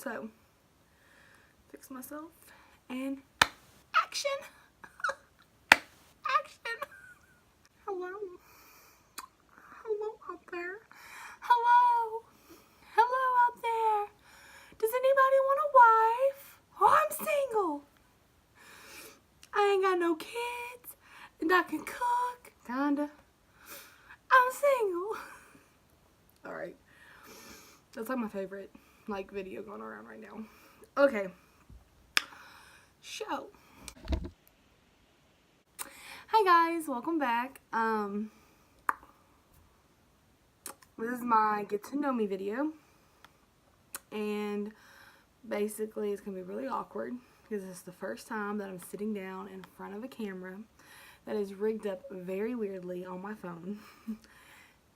So, fix myself and action! Action! Hello? Hello out there? Hello? Hello out there? Does anybody want a wife? Oh, I'm single. I ain't got no kids, and I can cook, kinda. I'm single. Alright. That's like my favorite video going around right now. Okay. Show. Hi guys, welcome back. This is my get to know me video. And basically it's gonna be really awkward because it's the first time that I'm sitting down in front of a camera that is rigged up very weirdly on my phone.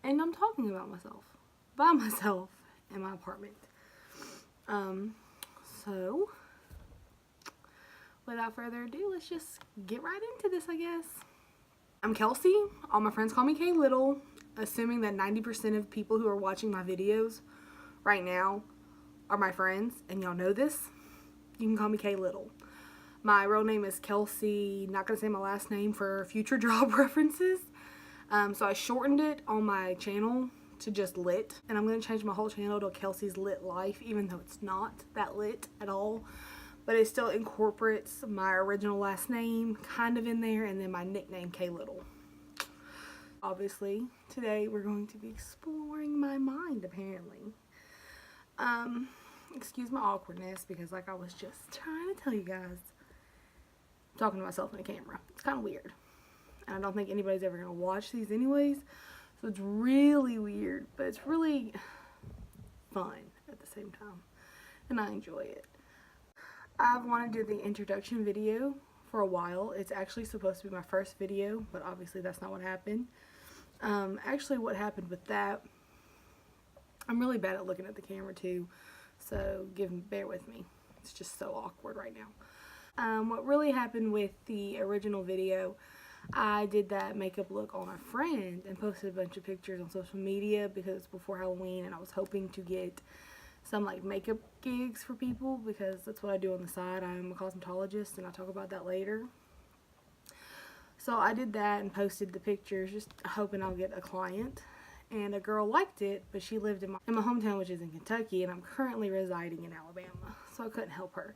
And I'm talking about myself, by myself, in my apartment. So, without further ado, let's just get right into this, I guess. I'm Kelsey. All my friends call me K Little, assuming that 90% of people who are watching my videos right now are my friends, and y'all know this. You can call me K Little. My real name is Kelsey, not gonna say my last name for future job references. So I shortened it on my channel to just Lit, and I'm going to change my whole channel to Kelsey's Lit Life, even though it's not that lit at all, but it still incorporates my original last name kind of in there, and then my nickname K Little. Obviously, today we're going to be exploring my mind, apparently. Excuse my awkwardness, because like I was just trying to tell you guys, I'm talking to myself in a camera. It's kind of weird. And I don't think anybody's ever going to watch these anyways. So it's really weird, but it's really fun at the same time. And I enjoy it. I've wanted to do the introduction video for a while. It's actually supposed to be my first video, but obviously that's not what happened. Actually what happened with that, I'm really bad at looking at the camera too. So bear with me. It's just so awkward right now. What really happened with the original video, I did that makeup look on a friend and posted a bunch of pictures on social media because it's before Halloween, and I was hoping to get some like makeup gigs for people because that's what I do on the side. I'm a cosmetologist, and I'll talk about that later. So I did that and posted the pictures just hoping I'll get a client, and a girl liked it, but she lived in my hometown, which is in Kentucky, and I'm currently residing in Alabama, so I couldn't help her.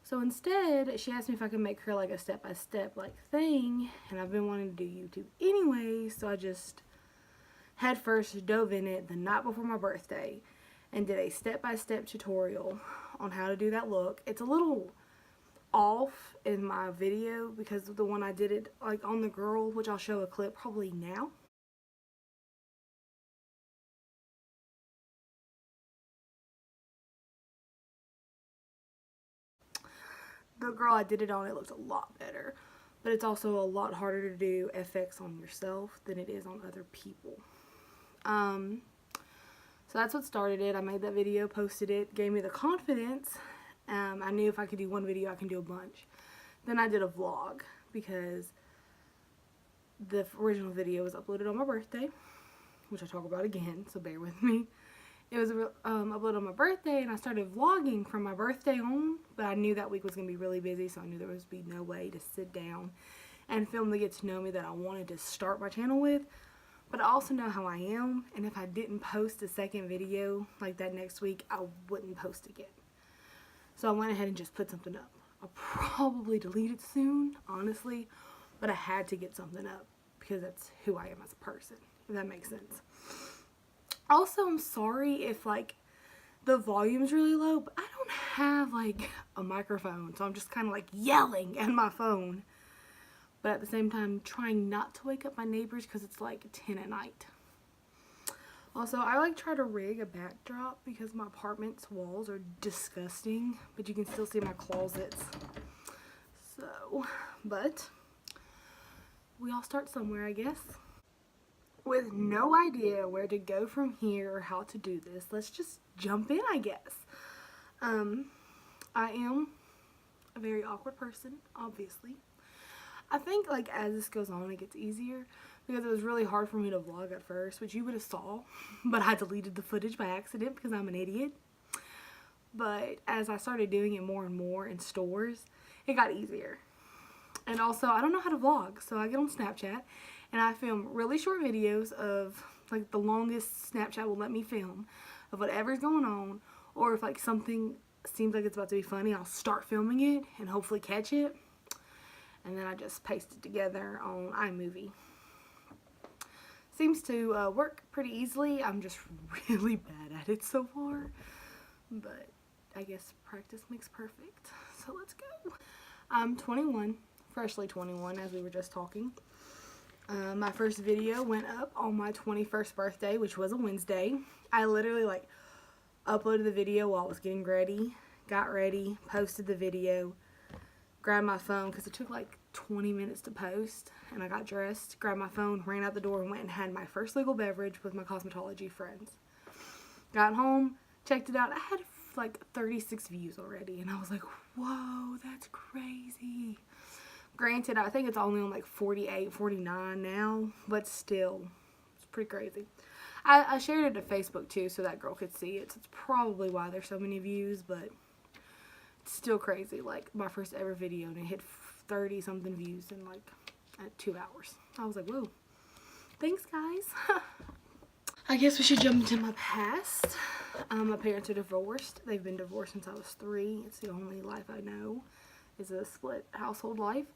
So instead, she asked me if I could make her like a step-by-step like thing, and I've been wanting to do YouTube anyway, so I just head first dove in it the night before my birthday and did a step-by-step tutorial on how to do that look. It's a little off in my video because of the one I did it like on the girl, which I'll show a clip probably now. The girl I did it on, it looks a lot better, but it's also a lot harder to do FX on yourself than it is on other people. So that's what started it. I made that video, posted it, gave me the confidence. I knew if I could do one video, I can do a bunch. Then I did a vlog because the original video was uploaded on my birthday, which I talk about again, so bear with me. It was uploaded on my birthday, and I started vlogging from my birthday on, but I knew that week was going to be really busy, so I knew there was be no way to sit down and film the Get to Know Me that I wanted to start my channel with. But I also know how I am, and if I didn't post a second video like that next week, I wouldn't post again. So I went ahead and just put something up. I'll probably delete it soon, honestly, but I had to get something up because that's who I am as a person, if that makes sense. Also, I'm sorry if like the volume's really low, but I don't have like a microphone, so I'm just kind of like yelling at my phone, but at the same time trying not to wake up my neighbors because it's like 10 at night. Also, I like try to rig a backdrop because my apartment's walls are disgusting, but you can still see my closets. So, but we all start somewhere, I guess. With no idea where to go from here or how to do this, let's just jump in, I guess. I am a very awkward person, obviously. I think like as this goes on, it gets easier because it was really hard for me to vlog at first, which you would have saw, but I deleted the footage by accident because I'm an idiot. but as I started doing it more and more in stores, it got easier. And also, I don't know how to vlog, so I get on Snapchat and I film really short videos of like the longest Snapchat will let me film of whatever's going on, or if like something seems like it's about to be funny, I'll start filming it and hopefully catch it, and then I just paste it together on iMovie. Seems to work pretty easily. I'm just really bad at it so far, but I guess practice makes perfect. So let's go. I'm 21, freshly 21, as we were just talking. My first video went up on my 21st birthday, which was a Wednesday. I literally like uploaded the video while I was getting ready, got ready, posted the video, grabbed my phone because it took like 20 minutes to post, and I got dressed, grabbed my phone, ran out the door, and went and had my first legal beverage with my cosmetology friends. Got home, checked it out. I had like 36 views already, and I was like, whoa, that's crazy. Granted, I think it's only on like 48, 49 now, but still, it's pretty crazy. I shared it to Facebook too so that girl could see it, so it's probably why there's so many views, but it's still crazy. Like, my first ever video, and it hit 30 something views in like 2 hours. I was like, whoa, thanks guys. I guess we should jump into my past. My parents are divorced. They've been divorced since I was 3. It's the only life I know is a split household life.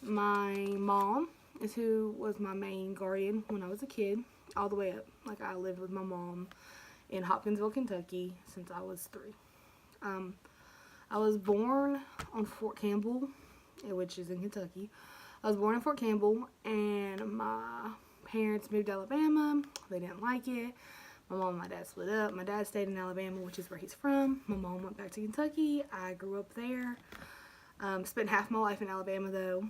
My mom is who was my main guardian when I was a kid, all the way up. Like, I lived with my mom in Hopkinsville, Kentucky since I was 3. I was born on Fort Campbell, which is in Kentucky. I was born in Fort Campbell, and my parents moved to Alabama. They didn't like it. My mom and my dad split up. My dad stayed in Alabama, which is where he's from. My mom went back to Kentucky. I grew up there. Spent half my life in Alabama, though.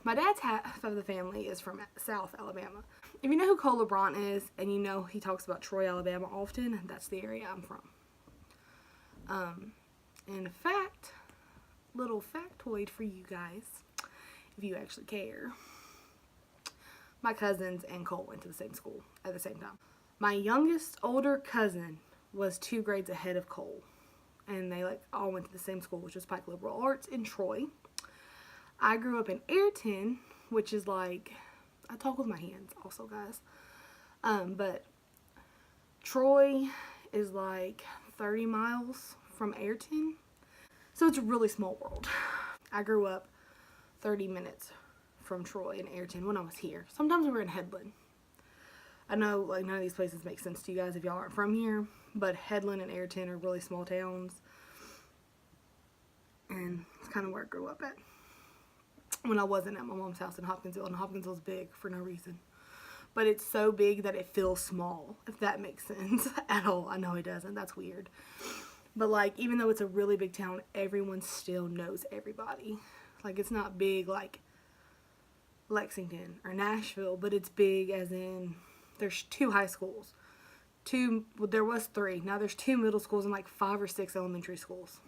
My dad's half of the family is from South Alabama. If you know who Cole LeBron is, and you know he talks about Troy, Alabama often, that's the area I'm from. In fact, little factoid for you guys, if you actually care. My cousins and Cole went to the same school at the same time. My youngest older cousin was 2 grades ahead of Cole, and they like all went to the same school, which was Pike Liberal Arts in Troy. I grew up in Ayrton, which is like, I talk with my hands also, guys. But Troy is like 30 miles from Ayrton, so it's a really small world. I grew up 30 minutes from Troy and Ayrton when I was here. Sometimes we were in Headland. I know like none of these places make sense to you guys if y'all aren't from here, but Headland and Ayrton are really small towns, and it's kind of where I grew up at when I wasn't at my mom's house in Hopkinsville. And Hopkinsville's big for no reason, but it's so big that it feels small, if that makes sense at all. I know it doesn't. That's weird. But like, even though it's a really big town, everyone still knows everybody. Like, it's not big like Lexington or Nashville, but it's big as in there's 2 high schools. Well, there was 3. Now there's 2 middle schools and like 5 or 6 elementary schools.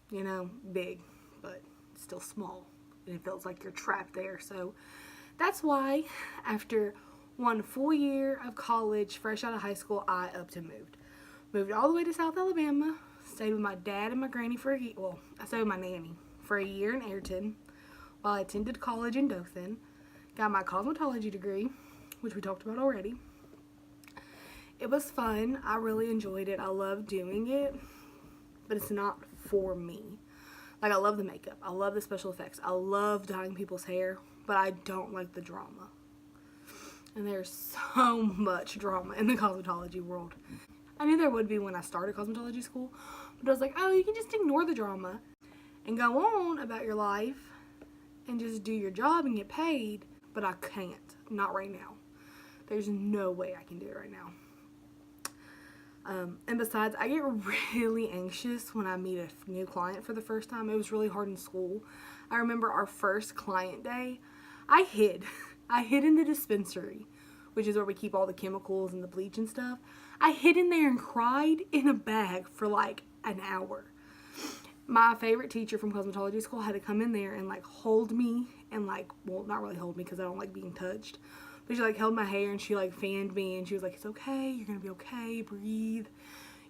You know, big, but still small. And it feels like you're trapped there. So that's why after 1 full year of college, fresh out of high school, I upped and moved. Moved all the way to South Alabama. Stayed with my dad and my granny for a year. Well, I stayed with my nanny for a year in Ayrton while I attended college in Dothan. Got my cosmetology degree, which we talked about already. It was fun. I really enjoyed it. I love doing it, but it's not for me. Like, I love the makeup. I love the special effects. I love dyeing people's hair, but I don't like the drama. And there's so much drama in the cosmetology world. I knew there would be when I started cosmetology school, but I was like, oh, you can just ignore the drama and go on about your life and just do your job and get paid. But I can't. Not right now. There's no way I can do it right now. And besides, I get really anxious when I meet a new client for the first time. It was really hard in school. I remember our first client day, I hid. I hid in the dispensary, which is where we keep all the chemicals and the bleach and stuff. I hid in there and cried in a bag for like an hour. My favorite teacher from cosmetology school had to come in there and like hold me and like, well, not really hold me because I don't like being touched, But she like held my hair and she like fanned me and she was like, it's okay, you're gonna be okay, breathe.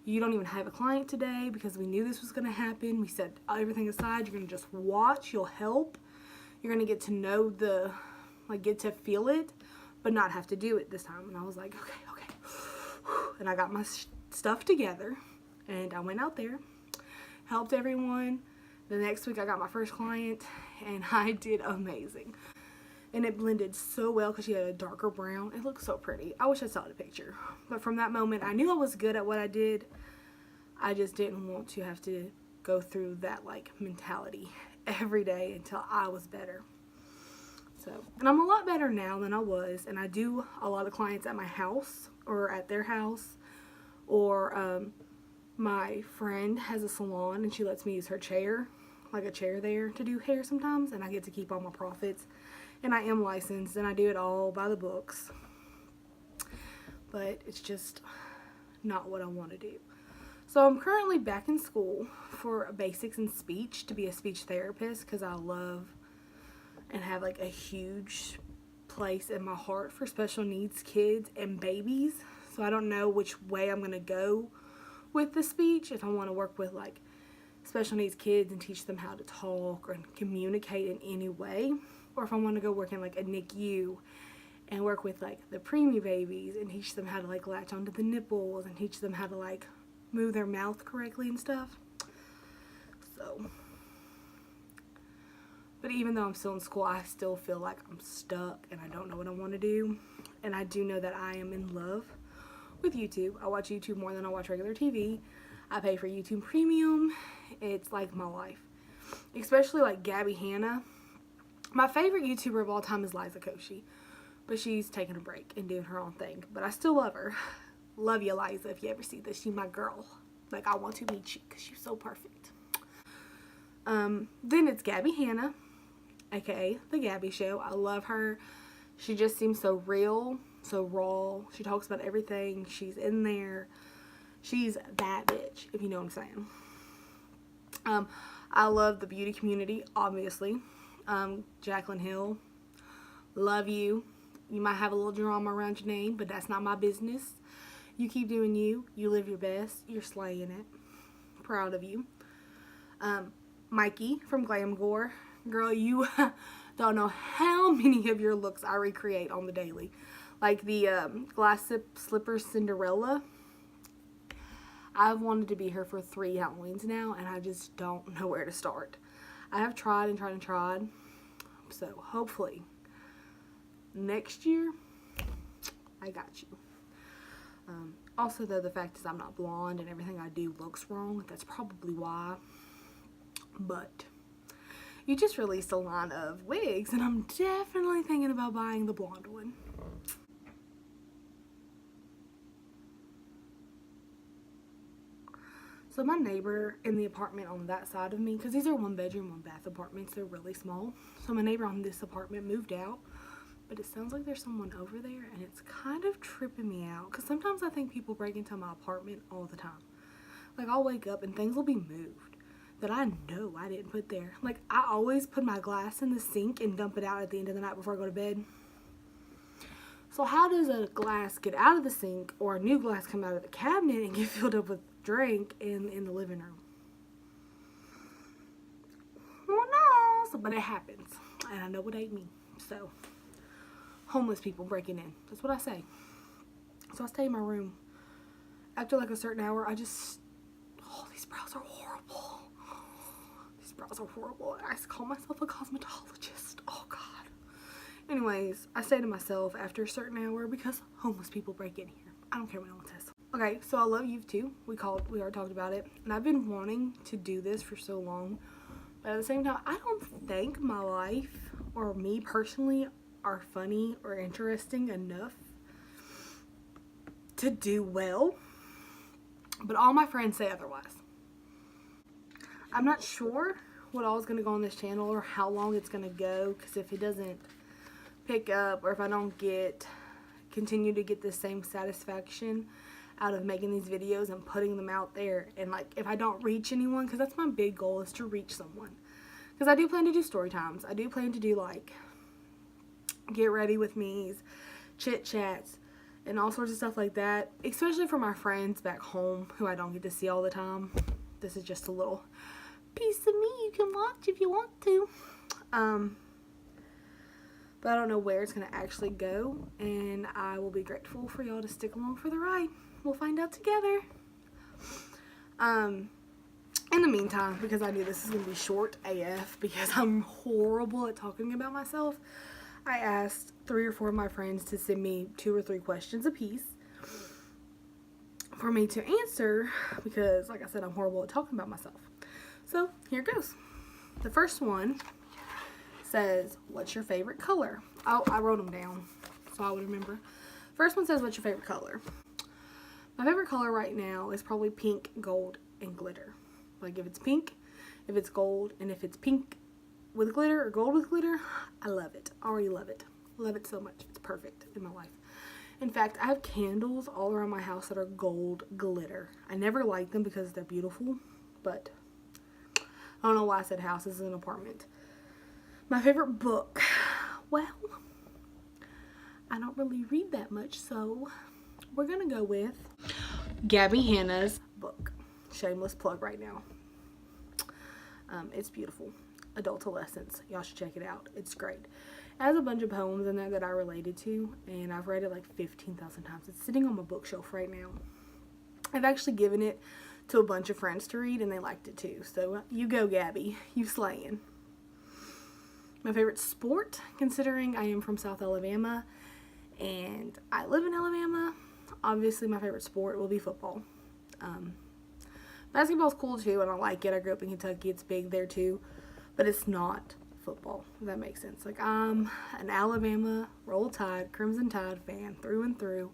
You don't even have a client today because we knew this was gonna happen. We set everything aside, you're gonna just watch, you'll help. You're gonna get to know get to feel it, but not have to do it this time. And I was like, okay. And I got my stuff together and I went out there, helped everyone. The next week I got my first client and I did amazing. And it blended so well because she had a darker brown. It looked so pretty. I wish I saw the picture. But from that moment, I knew I was good at what I did. I just didn't want to have to go through that like mentality every day until I was better. So, and I'm a lot better now than I was. And I do a lot of clients at my house or at their house. Or my friend has a salon and she lets me use her chair, like a chair there to do hair sometimes. And I get to keep all my profits. And I am licensed and I do it all by the books. But it's just not what I want to do. So I'm currently back in school for basics in speech to be a speech therapist because I love and have like a huge place in my heart for special needs kids and babies. So I don't know which way I'm going to go with the speech. If I want to work with like special needs kids and teach them how to talk or communicate in any way. Or if I want to go work in like a NICU and work with like the preemie babies and teach them how to like latch onto the nipples and teach them how to like move their mouth correctly and stuff. So, but even though I'm still in school, I still feel like I'm stuck and I don't know what I want to do. And I do know that I am in love with YouTube. I watch YouTube more than I watch regular TV. I pay for YouTube Premium. It's like my life. Especially like Gabby Hanna. My favorite YouTuber of all time is Liza Koshy. But she's taking a break and doing her own thing. But I still love her. Love you, Liza. If you ever see this, she's my girl. Like, I want to meet you because she's so perfect. Then it's Gabby Hanna, aka The Gabby Show. I love her. She just seems so real, so raw. She talks about everything. She's in there. She's that bitch, if you know what I'm saying. I love the beauty community, obviously. Jaclyn Hill, love you. You might have a little drama around your name, but that's not my business. You keep doing you. You live your best. You're slaying it. Proud of you. Mikey from Glam Gore. Girl, you don't know how many of your looks I recreate on the daily. Like the glass slipper Cinderella. I've wanted to be her for 3 Halloweens now, and I just don't know where to start. I have tried and tried and tried. So hopefully next year I got you. Also though, the fact is I'm not blonde and everything I do looks wrong. That's probably why. But you just released a line of wigs and I'm definitely thinking about buying the blonde one. So my neighbor in the apartment on that side of me, because these are 1-bedroom, 1-bath apartments, they're really small. So my neighbor on this apartment moved out, but it sounds like there's someone over there and it's kind of tripping me out. Because sometimes I think people break into my apartment all the time. Like I'll wake up and things will be moved that I know I didn't put there. Like I always put my glass in the sink and dump it out at the end of the night before I go to bed. So how does a glass get out of the sink or a new glass come out of the cabinet and get filled up with drink in the living room? Who knows? But it happens. And I know it ain't me. So, homeless people breaking in. That's what I say. So I stay in my room. After like a certain hour, I just... Oh, these brows are horrible. These brows are horrible. I call myself a cosmetologist. Oh, God. Anyways, I say to myself after a certain hour because homeless people break in here. I don't care what anyone says. Okay, so I love youth too. We already talked about it. And I've been wanting to do this for so long. But at the same time, I don't think my life or me personally are funny or interesting enough to do well. But all my friends say otherwise. I'm not sure what all is going to go on this channel or how long it's going to go. Because if it doesn't pick up or if I don't continue to get the same satisfaction out of making these videos and putting them out there, and like if I don't reach anyone, because that's my big goal, is to reach someone. Because I do plan to do story times. I do plan to do like get ready with me's, chit chats, and all sorts of stuff like that, especially for my friends back home who I don't get to see all the time. This is just a little piece of me you can watch if you want to. But I don't know where it's going to actually go, and I will be grateful for y'all to stick along for the ride. We'll find out together. In the meantime, because I knew this is going to be short AF because I'm horrible at talking about myself, I asked 3 or 4 of my friends to send me 2 or 3 questions apiece for me to answer because, like I said, I'm horrible at talking about myself. So, here goes. The first one says, what's your favorite color? Oh, I wrote them down so I would remember. First one says, what's your favorite color? My favorite color right now is probably pink, gold, and glitter. Like if it's pink, if it's gold, and if it's pink with glitter or gold with glitter, I love it. I already love it. Love it so much. It's perfect in my life. In fact, I have candles all around my house that are gold glitter. I never like them because they're beautiful, but I don't know why I said house. This is an apartment. My favorite book. Well, I don't really read that much, so we're going to go with Gabby Hanna's book. Shameless plug right now. It's beautiful. Adultolescence. Y'all should check it out. It's great. It has a bunch of poems in there that I related to, and I've read it like 15,000 times. It's sitting on my bookshelf right now. I've actually given it to a bunch of friends to read, and they liked it too. So you go, Gabby. You slaying. My favorite sport, considering I am from South Alabama and I live in Alabama, obviously my favorite sport will be football. Basketball's cool too, and I like it. I grew up in Kentucky. It's big there too, but it's not football, if that makes sense. Like, I'm an Alabama Roll Tide, Crimson Tide fan through and through.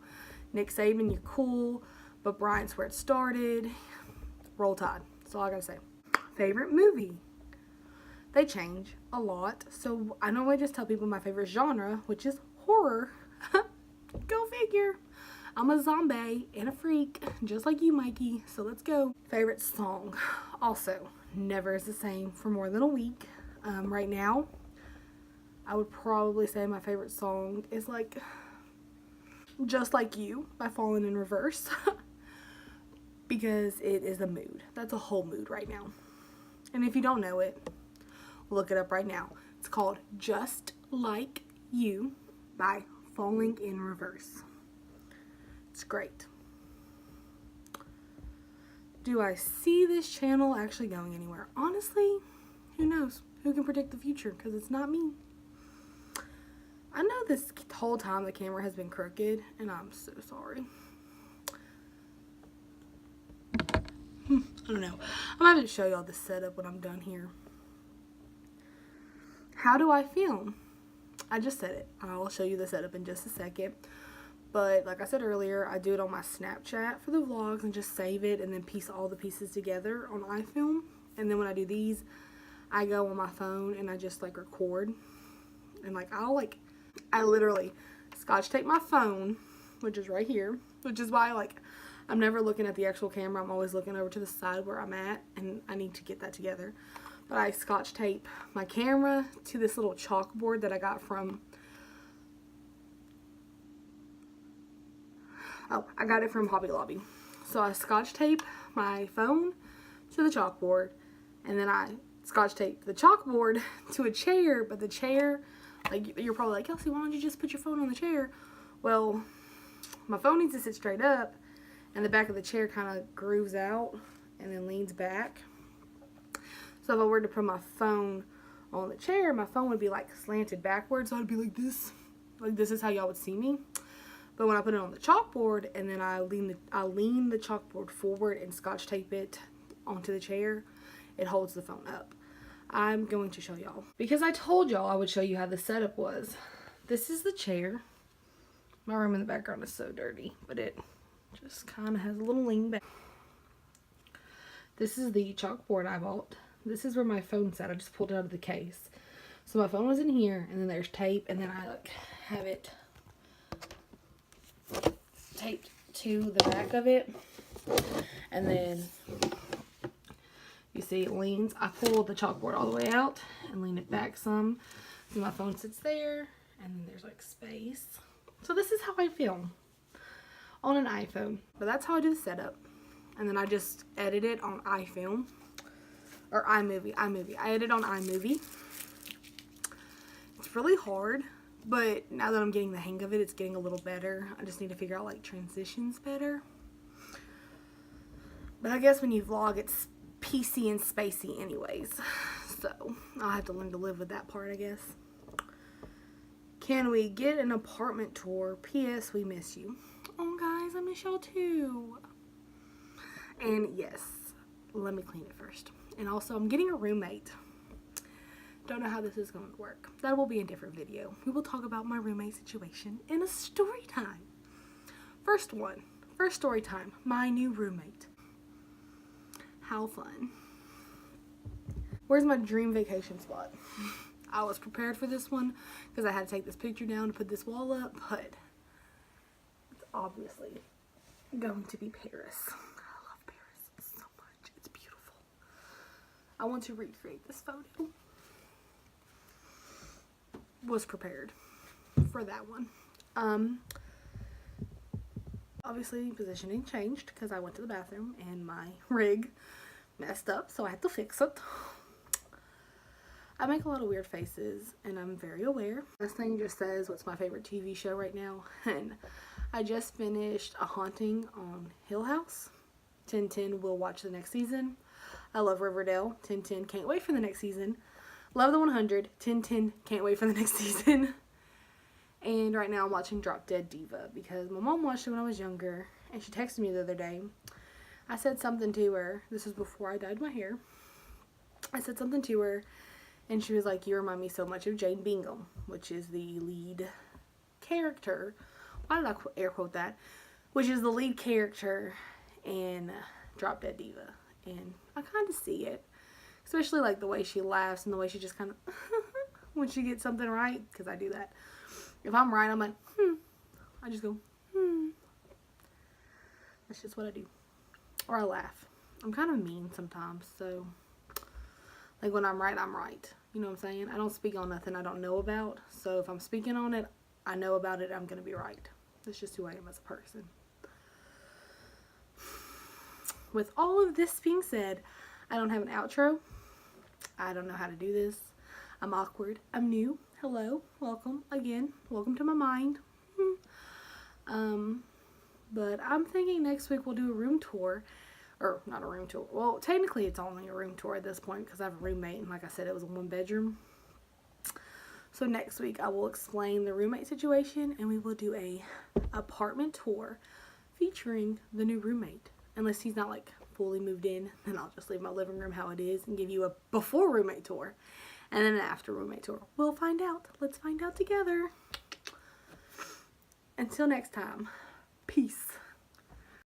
Nick Saban, you're cool, but Bryant's where it started. Roll Tide. That's all I gotta say. Favorite movie? They change a lot, so I normally just tell people my favorite genre, which is horror. Go figure. I'm a zombie and a freak, just like you, Mikey, so let's go. Favorite song? Also, never is the same for more than a week. Right now, I would probably say my favorite song is like Just Like You by Falling in Reverse. Because it is a mood. That's a whole mood right now. And if you don't know it, look it up right now. It's called Just Like You by Falling in Reverse. It's great. Do I see this channel actually going anywhere? Honestly, who knows? Who can predict the future? Because it's not me. I know this whole time the camera has been crooked, and I'm so sorry. I don't know. I'm going to have to show y'all the setup when I'm done here. How do I film? I just said it. I'll show you the setup in just a second. But like I said earlier, I do it on my Snapchat for the vlogs and just save it and then piece all the pieces together on iFilm. And then when I do these, I go on my phone and I just like record. And like I literally scotch tape my phone, which is right here, which is why like I'm never looking at the actual camera. I'm always looking over to the side where I'm at, and I need to get that together. But I scotch tape my camera to this little chalkboard that I got from, I got it from Hobby Lobby. So I scotch tape my phone to the chalkboard, and then I scotch tape the chalkboard to a chair, but the chair, like, you're probably like, Kelsey, why don't you just put your phone on the chair? Well, my phone needs to sit straight up, and the back of the chair kind of grooves out and then leans back. So if I were to put my phone on the chair, my phone would be like slanted backwards. So I'd be like this. Like, this is how y'all would see me. But when I put it on the chalkboard and then I lean the chalkboard forward and scotch tape it onto the chair, it holds the phone up. I'm going to show y'all, because I told y'all I would show you how the setup was. This is the chair. My room in the background is so dirty, but it just kind of has a little lean back. This is the chalkboard I bought. This is where my phone sat. I just pulled it out of the case. So my phone was in here, and then there's tape, and then I like have it taped to the back of it, and then you see it leans. I pull the chalkboard all the way out and lean it back some, so my phone sits there, and then there's like space. So this is how I film on an iPhone. But that's how I do the setup. And then I just edit it on iFilm. Or iMovie. I edit on iMovie. It's really hard. But now that I'm getting the hang of it, it's getting a little better. I just need to figure out like transitions better. But I guess when you vlog, it's PC and spacey anyways. So I'll have to learn to live with that part, I guess. Can we get an apartment tour? P.S. We miss you. Oh, guys, I miss y'all too. And yes, let me clean it first. And also, I'm getting a roommate. Don't know how this is going to work. That will be a different video. We will talk about my roommate situation in a story time. First story time. My new roommate. How fun. Where's my dream vacation spot? I was prepared for this one because I had to take this picture down to put this wall up, but it's obviously going to be Paris. I love Paris so much. It's beautiful. I want to recreate this photo. Was prepared for that one. Obviously positioning changed because I went to the bathroom and my rig messed up, so I had to fix it. I make a lot of weird faces and I'm very aware. This thing just says what's my favorite TV show right now, and I just finished A Haunting on Hill House. 1010 will watch the next season. I love Riverdale. 1010 can't wait for the next season. Love the 100. 1010 can't wait for the next season. And right now I'm watching Drop Dead Diva because my mom watched it when I was younger and she texted me the other day. I said something to her. This was before I dyed my hair. I said something to her and she was like, you remind me so much of Jane Bingham, which is the lead character. Why did I air quote that? Which is the lead character in Drop Dead Diva. And I kind of see it. Especially like the way she laughs and the way she just kind of when she gets something right. Because I do that. If I'm right, I'm like, I just go, That's just what I do. Or I laugh. I'm kind of mean sometimes. So, like when I'm right, I'm right. You know what I'm saying? I don't speak on nothing I don't know about. So if I'm speaking on it, I know about it, I'm going to be right. That's just who I am as a person. With all of this being said, I don't have an outro. I don't know how to do this. I'm awkward. I'm new. Hello. Welcome again. Welcome to my mind. But I'm thinking next week we'll do a room tour. Or not a room tour. Well, technically it's only a room tour at this point because I have a roommate and like I said, it was a 1-bedroom. So next week I will explain the roommate situation and we will do a apartment tour featuring the new roommate. Unless he's not like fully moved in, then I'll just leave my living room how it is and give you a before roommate tour and then an after roommate tour. We'll find out. Let's find out together. Until next time, peace.